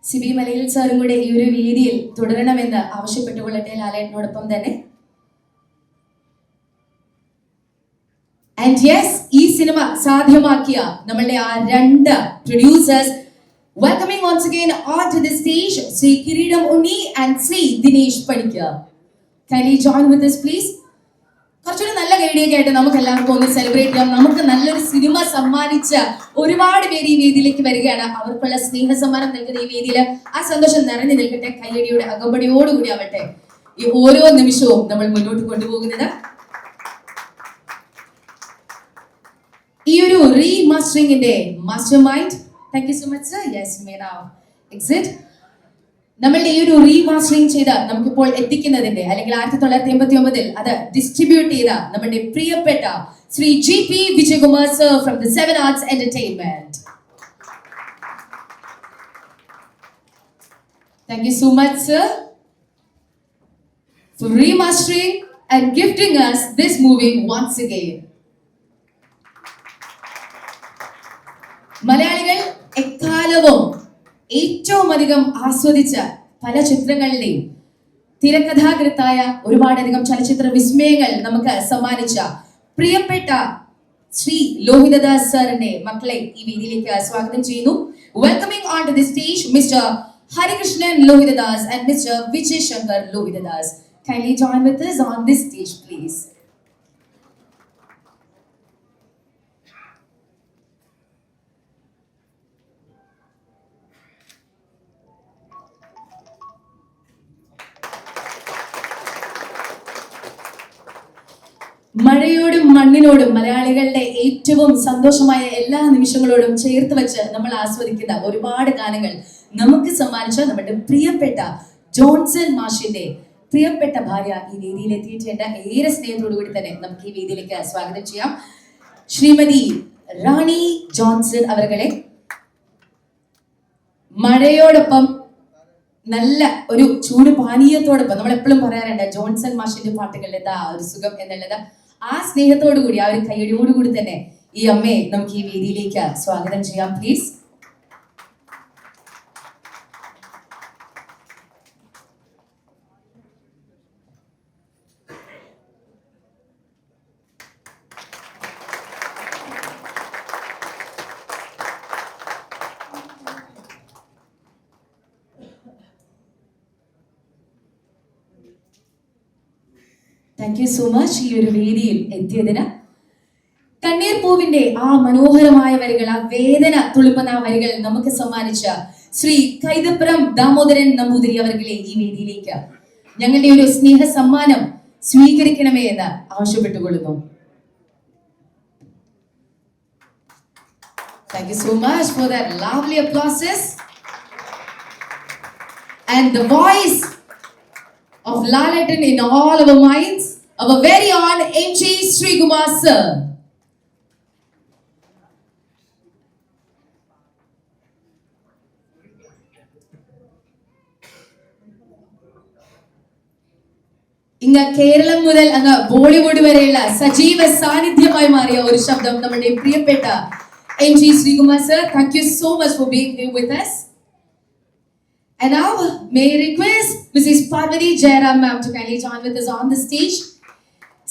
സിബി മലയിൽ സാറും കൂടെ ഈ ഒരു വേദിയിൽ തുടരണമെന്ന് ആവശ്യപ്പെട്ടുകൊള്ളട്ടെ ലാലേട്ടനോടൊപ്പം തന്നെ. ആൻഡ് യെസ്, ഈ സിനിമ സാധ്യമാക്കിയ നമ്മളുടെ ആ രണ്ട് producers welcoming once again onto the stage Shri Kireedam Unni and Shri Dinesh Panicker. Kindly join with us please. കുറച്ചൊരു നല്ല ഗൈഡിയൊക്കെ ആയിട്ട് നമുക്ക് എല്ലാവർക്കും ഒന്ന് സെലിബ്രേറ്റ് ചെയ്യാം. നമുക്ക് നല്ലൊരു സിനിമ സമ്മാനിച്ച ഒരുപാട് പേര് ഈ വേദിയിലേക്ക് വരികയാണ്. അവർക്കുള്ള സ്നേഹ സമ്മാനം നൽകുന്ന ഈ വേദിയിൽ ആ സന്തോഷം നിറഞ്ഞു നിൽക്കട്ടെ. കയ്യടിയുടെ അകമ്പടിയോടുകൂടി ആവട്ടെ ഈ ഓരോ നിമിഷവും നമ്മൾ മുന്നോട്ട് കൊണ്ടുപോകുന്നത്. ഈ ഒരു റീമാസ്റ്ററിംഗിന്റെ master mind, thank you so much sir. Yes, you may now exit. നമ്മളുടെ ഈ ഒരു റീമാസ്റ്ററിംഗ് ചെയ്ത് നമുക്കിപ്പോൾ എത്തിക്കുന്നതിന്റെ അല്ലെങ്കിൽ 1989 അത് ഡിസ്ട്രിബ്യൂട്ട് ചെയ്ത നമ്മുടെ പ്രിയപ്പെട്ട Shri GP Vijayakumar sir from the 7 arts entertainment. Thank you so much sir for remastering and gifting us this movie once again. മലയാളികൾ എക്കാലവും ഏറ്റവും അധികം ആസ്വദിച്ച പല ചിത്രങ്ങളുടെയും തിരക്കഥാകൃത്തായ ഒരുപാടധികം ചലച്ചിത്ര വിസ്മയങ്ങൾ നമുക്ക് സമ്മാനിച്ച പ്രിയപ്പെട്ട ശ്രീ ലോഹിതദാസ് സാറിന്റെ മക്കളെ ഈ വേദിയിലേക്ക് സ്വാഗതം ചെയ്യുന്നു. Welcoming on to the stage mister Harikrishnan Lohithadas and mister Vijay Shankar Lohithadas. Kindly join with us on this stage please. മഴയോടും മണ്ണിനോടും മലയാളികളുടെ ഏറ്റവും സന്തോഷമായ എല്ലാ നിമിഷങ്ങളോടും ചേർത്ത് വെച്ച് നമ്മൾ ആസ്വദിക്കുന്ന ഒരുപാട് ഗാനങ്ങൾ നമുക്ക് സമ്മാനിച്ച നമ്മുടെ പ്രിയപ്പെട്ട ജോൺസൺ മാഷിന്റെ പ്രിയപ്പെട്ട ഭാര്യ ഈ വേദിയിൽ എത്തിയിട്ടുണ്ട്. ഏറെ സ്നേഹത്തോടു കൂടി തന്നെ നമുക്ക് ഈ വേദിയിലേക്ക് സ്വാഗതം ചെയ്യാം. ശ്രീമതി റാണി ജോൺസൺ അവരുടെ മഴയോടൊപ്പം നല്ല ഒരു ചൂട് പാനീയത്തോടൊപ്പം നമ്മൾ എപ്പോഴും പറയാറുണ്ട് ജോൺസൺ മാഷിന്റെ പാട്ടുകളിൽ എന്താ ഒരു സുഖം എന്നുള്ളത്. ആ സ്നേഹത്തോടു കൂടി ആ ഒരു കൈയടിയോടുകൂടി തന്നെ ഈ അമ്മയെ നമുക്ക് ഈ വേദിയിലേക്ക് സ്വാഗതം ചെയ്യാം please. Thank you so much ഈ ഒരു വേദിയിൽ എത്തിയതിന്. കണ്ണീർ പൂവിന്റെ ആ മനോഹരമായ വരികൾ, ആ വേദന തുളുമ്പുന്ന ആ വരികൾ നമുക്ക് സമ്മാനിച്ച ശ്രീ കൈതപ്പുറം ദാമോദരൻ നമ്പൂതിരി അവർകളെ ഈ വേദിയിലേക്ക് ഞങ്ങളുടെ ഒരു സ്നേഹ സമ്മാനം സ്വീകരിക്കണമേ എന്ന് ആവശ്യപ്പെട്ടുകൊള്ളുന്നു. Thank you so much for that lovely applauses and the voice of Lalatin in all our minds, our very own MG Srikumar sir. ഇങ്ങ കേരളം മുതൽ അങ്ങ് ബോളിവുഡ് വരെയുള്ള സജീവ സാന്നിധ്യമായി മാറിയ ഒരു ശബ്ദം നമ്മുടെ പ്രിയപ്പെട്ട MG Srikumar sir. Thank you so much for being here with us. And now, may I request Mrs. Parvati Jairam ma'am to kindly join with us on the stage.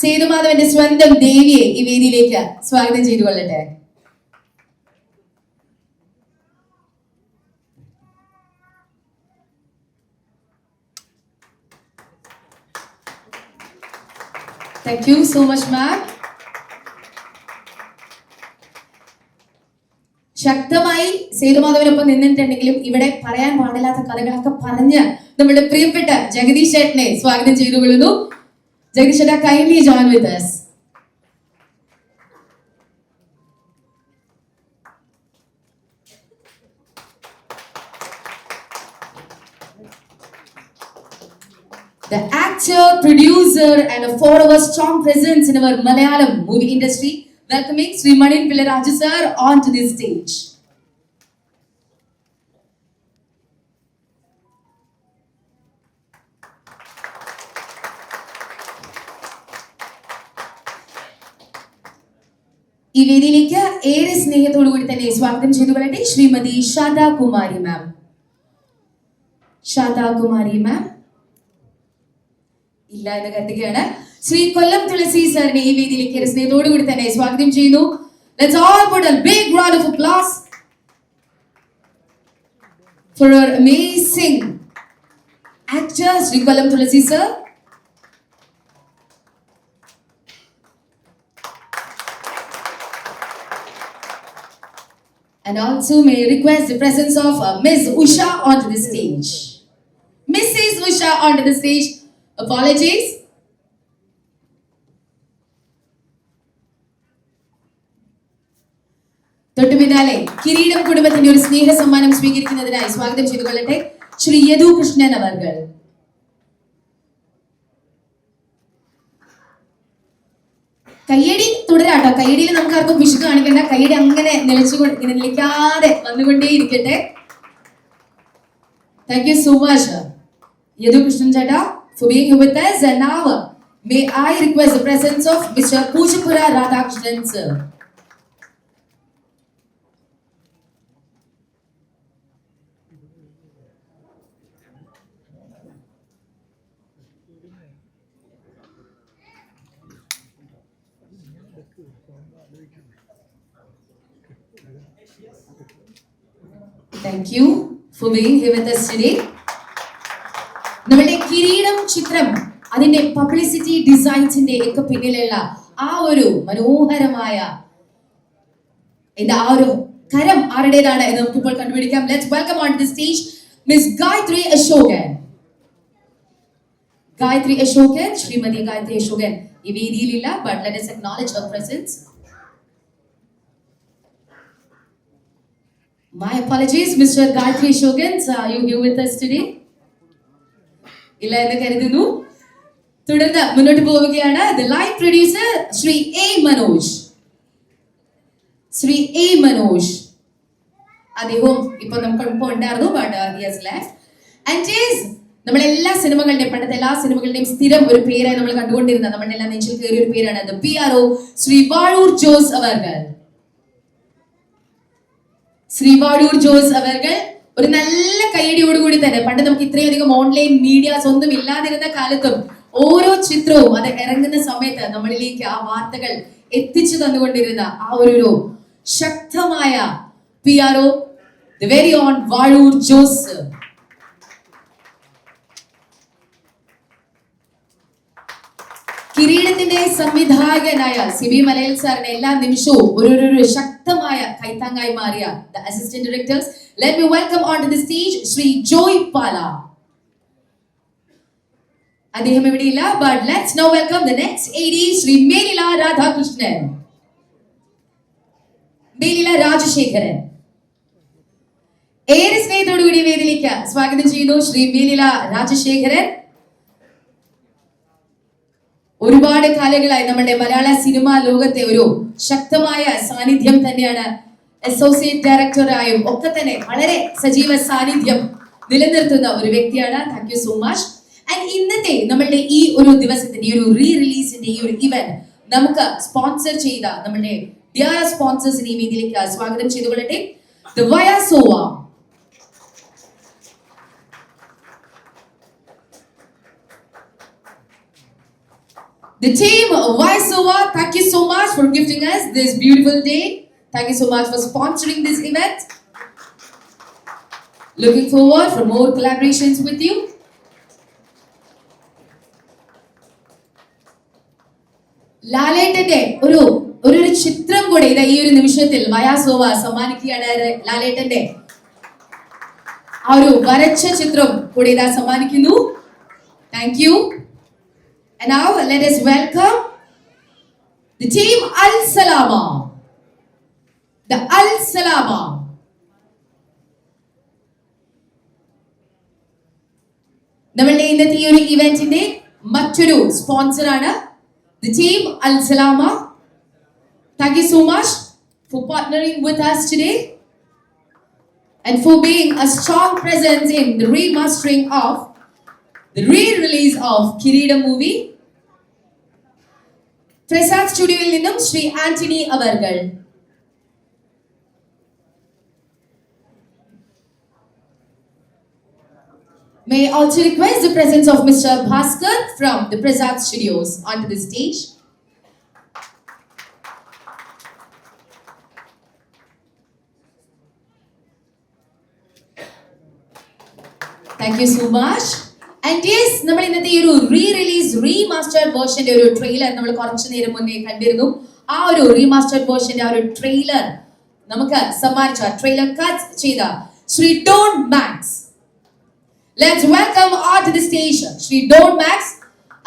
സേതുമാധവന്റെ സ്വന്തം ദേവിയെ ഈ വേദിയിലേക്ക് സ്വാഗതം ചെയ്തുകൊള്ളട്ടെ. Thank you so much ma'am. ശക്തമായി സേതുമാധവനൊപ്പം നിന്നിട്ടുണ്ടെങ്കിലും ഇവിടെ പറയാൻ പാടില്ലാത്ത കഥകളൊക്കെ പറഞ്ഞ് നമ്മുടെ പ്രിയപ്പെട്ട ജഗദീഷ് ചേട്ടനെ സ്വാഗതം ചെയ്തുകൊള്ളുന്നു. ജഗദീഷ് ചേട്ടാ, kindly join with us. The actor, producer and a forever strong presence in our Malayalam movie industry. Welcoming Sri Manin Pillaraju sir onto this stage. ഈ വേദിയിലേക്ക് ഏറെ സ്നേഹത്തോടു കൂടി തന്നെ സ്വാഗതം ചെയ്തുകൊള്ളട്ടെ ശ്രീമതി ഷാദ കുമാരി മാം. ശാന്താകുമാരി മാം ഇല്ല എന്ന് കരുതുകയാണ്. ശ്രീ കൊല്ലം തുളസി സാറിനെ ഈ വേദിയിലേക്ക് സ്നേഹത്തോടുകൂടി തന്നെ സ്വാഗതം ചെയ്യുന്നു. Let's all put a big round of applause for our amazing actor, Sri Kollam Tulasi sir. And also may I request the presence of Ms. Usha onto the stage. Mrs. Usha onto the stage. Apologies. തൊട്ടുപിന്നാലെ കിരീടം കുടുംബത്തിന്റെ ഒരു സ്നേഹ സമ്മാനം സ്വീകരിക്കുന്നതിനായി സ്വാഗതം ചെയ്തുകൊള്ളട്ടെ ശ്രീ യദു കൃഷ്ണൻ അവർകൾ. കയ്യടി തുടരാട്ടോ. കയ്യടിയിൽ നമുക്ക് ആർക്കും വിഷു കാണിക്കേണ്ട. കയ്യടി അങ്ങനെ നിലയ്ക്കാതെ വന്നുകൊണ്ടേ ഇരിക്കട്ടെ. Thank you so much, Yadu Krishnan Chata, for being here with us. And now, may I request the presence of Mr. Pujapura Radhakrishnan sir. Thank you for being here with us today. നമ്മുടെ കിരീടം ചിത്രം അതിന്റെ publicity ഡിസൈൻസിന്റെ ഒക്കെ പിന്നിലുള്ള ആ ഒരു മനോഹരമായ ആ ഒരു കരം ആരുടേതാണ് എന്ന് നമുക്ക് ഇപ്പോൾ കണ്ടുപിടിക്കാം. Let's welcome on the stage miss Gayathri Ashokan. Gayathri Ashokan, Shrimati Gayathri Ashokan ഈ വേദിയിലില്ല, but let us acknowledge her presence. My apologies, Mr. Gayatri Ashokan, are you here with us today? ഇല്ല എന്ന് കരുതുന്നു. തുടർന്ന് മുന്നോട്ട് പോവുകയാണ് the live producer Shri A Manoj. Shri A Manoj അദ്ദേഹം ഇപ്പൊ നമുക്ക് ഉണ്ടായിരുന്നു, but he has left. And is നമ്മളെല്ലാ സിനിമകളുടെയും പണ്ടത്തെ എല്ലാ സിനിമകളുടെയും സ്ഥിരം ഒരു പേരായി നമ്മൾ കണ്ടുകൊണ്ടിരുന്ന നമ്മുടെ എല്ലാം നെഞ്ചിൽ കയറിയ ഒരു പേരാണ് the PRO ശ്രീ വാഴൂർ ജോസ് അവർകൾ. ശ്രീ വാഴൂർ ജോസ് അവർകൾ ഒരു നല്ല കൈയടിയോടുകൂടി തന്നെ പണ്ട് നമുക്ക് ഇത്രയധികം ഓൺലൈൻ മീഡിയാസ് ഒന്നും ഇല്ലാതിരുന്ന കാലത്തും ഓരോ ചിത്രവും അത് ഇറങ്ങുന്ന സമയത്ത് നമ്മളിലേക്ക് ആ വാർത്തകൾ എത്തിച്ചു തന്നുകൊണ്ടിരുന്ന ആ ഒരു ശക്തമായ PRO the very own Vazhoor Jose. കിരീടത്തിന്റെ സംവിധായകനായ സിബി മലയിൽ സാറിന് എല്ലാ നിമിഷവും ഒരു ശക്തമായ കൈത്താങ്ങായി മാറിയ the assistant directors. Let me welcome onto the stage Shri Joy പാല. അദ്ദേഹം ഇവിടെയില്ല, but let's now welcome the next AD Shri Melila Radhakrishnan, Melila Rajasekharan. ഏറെ സ്നേഹത്തോടു കൂടി വേദിയിലേക്ക് സ്വാഗതം ചെയ്യുന്നു ശ്രീ മേലില രാജശേഖരൻ. ഒരുപാട് കാലങ്ങളായി നമ്മുടെ മലയാള സിനിമാ ലോകത്തെ ഒരു ശക്തമായ സാന്നിധ്യം തന്നെയാണ്. അസോസിയേറ്റ് ഡയറക്ടറായും ഒക്കെ തന്നെ വളരെ സജീവ സാന്നിധ്യം നിലനിർത്തുന്ന ഒരു വ്യക്തിയാണ്. Thank you so much. And ഇന്നത്തെ നമ്മളുടെ ഈ ഒരു ദിവസത്തിന്റെ ഈ ഒരു റീ റിലീസിന്റെ ഈ ഒരു ഇവന്റ് നമുക്ക് സ്പോൺസർ ചെയ്ത നമ്മുടെ ഡിയർ സ്പോൺസേഴ്സിനെ ഈ വേദിയിലേക്ക് സ്വാഗതം ചെയ്തുകൊള്ളട്ടെ. The Vayasova, the team Vayasova, thank you so much for gifting us this beautiful day. Thank you so much for sponsoring this event. Looking forward for more collaborations with you. ലാലേട്ടന്റെ ഒരു ചിത്രം കൂടെ ഇതാ ഈ ഒരു നിമിഷത്തിൽ വയാസോവ സമ്മാനിക്കുകയാണ്. ലാലേട്ടന്റെ ആ ഒരു വരച്ച ചിത്രം കൂടെ ഇതാ സമ്മാനിക്കുന്നു. Thank you. And now let us welcome the team Al Salama. The Al Salama. നമ്മളുടെ ഇന്നത്തെ ഈ ഒരു ഇവന്റിന്റെ മറ്റൊരു സ്പോൺസർ ആണ് the team Al Salama. Thank you so much for partnering with us today and for being a strong presence in the remastering of the re-release of Kireedam movie. Prasad സ്റ്റുഡിയോയിൽ നിന്നും ശ്രീ ആന്റണി അവർകൾ. May I also request the presence of Mr. Bhaskar from the Prasad Studios onto the stage. Thank you so much. And yes, നമ്മൾ ഇന്നത്തെ ഒരു re-release remastered വേർഷന്റെ ഒരു trailer നമ്മൾ കുറച്ചു നേരം മുന്നേ കണ്ടിരുന്നു. ആ ഒരു റീമാസ്റ്റേർഡ് വേർഷന്റെ ആ ഒരു ട്രെയിലർ നമുക്ക് സമ്മാനിച്ച ട്രെയിലർ കട്ട് ചെയ്ത Shri Don Max. Let's welcome onto the stage Shri Don Max.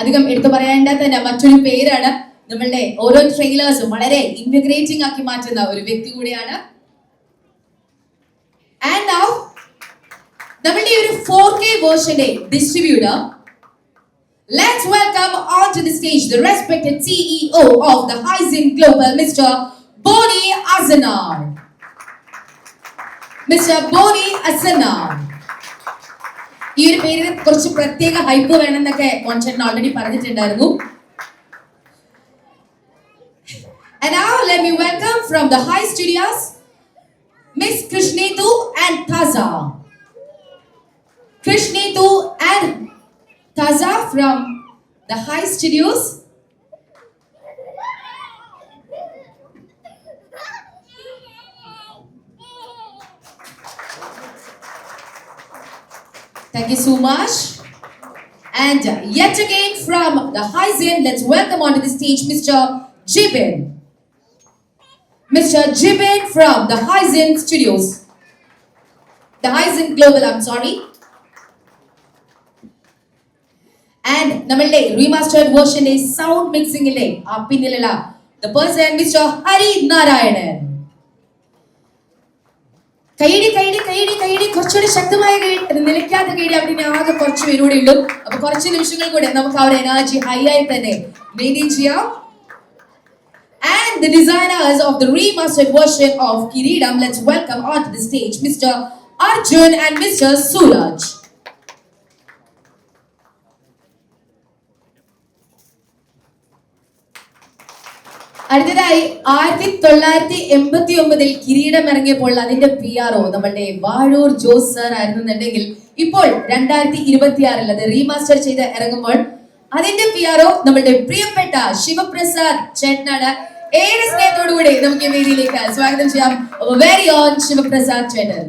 അധികം എടുത്തു പറയേണ്ട തന്നെ മറ്റൊരു പേരാണ്. നമ്മളുടെ ഓരോ ട്രെയിലേഴ്സും വളരെ ഇന്റഗ്രേറ്റിംഗ് ആക്കി മാറ്റുന്ന ഒരു വ്യക്തി കൂടിയാണ്. And now നമ്മളുടെ ഒരു 4K വേർഷന്റെ distributor. Let's welcome onto the stage the respected CEO of the Hyzin Global, Mr. Boni Azanar. Mr. Boni Azanar. ഈ ഒരു പേരിന് കുറച്ച് പ്രത്യേക ഹൈപ്പ് വേണമെന്നൊക്കെ മോൻചേട്ടൻ ഓൾറെഡി പറഞ്ഞിട്ടുണ്ടായിരുന്നു. And now let me welcome from the High Studios Miss Krishnetu and Taza. Krishnetu and Taza from the High Studios. Thank you so much. And yet again from the Hyzin, let's welcome onto the stage Mr. Jibin. Mr. Jibin from the Hyzin Studios. The Hyzin Global, I'm sorry. And നമ്മളുടെ remastered വേർഷന്റെ sound മിക്സിംഗിലെ ആ പിന്നിലുള്ള the person Mr. Hari Narayanan. കൈഡി കുറച്ചുകൂടി ശക്തമായ നിലയ്ക്കാത്ത കൈഡി അവിടെ ആകെ കുറച്ച് പേരൂടെ ഉള്ളൂ. അപ്പൊ കുറച്ച് നിമിഷങ്ങൾ കൂടെ നമുക്ക് ആ ഒരു എനർജി ഹൈ ആയി തന്നെ മെയിൻറ്റെയിൻ ചെയ്യാം. And the designers of the remastered version of Kireedam, let's welcome onto the stage Mr. Arjun and Mr. Suraj. അടുത്തതായി 1989 കിരീടം ഇറങ്ങിയപ്പോൾ അതിന്റെ PR നമ്മളുടെ വാഴൂർ ജോസ് സർ ആയിരുന്നുണ്ടെങ്കിൽ ഇപ്പോൾ 2026 അത് റീമാസ്റ്റർ ചെയ്ത് ഇറങ്ങുമ്പോൾ അതിന്റെ PR നമ്മളുടെ പ്രിയപ്പെട്ട ശിവപ്രസാദ് ചേട്ടനാണ്. ഏറെ സ്നേഹത്തോടുകൂടി നമുക്ക് വേദിയിലേക്ക് സ്വാഗതം ചെയ്യാം വെരി ഓൺ ശിവപ്രസാദ് ചേട്ടൻ.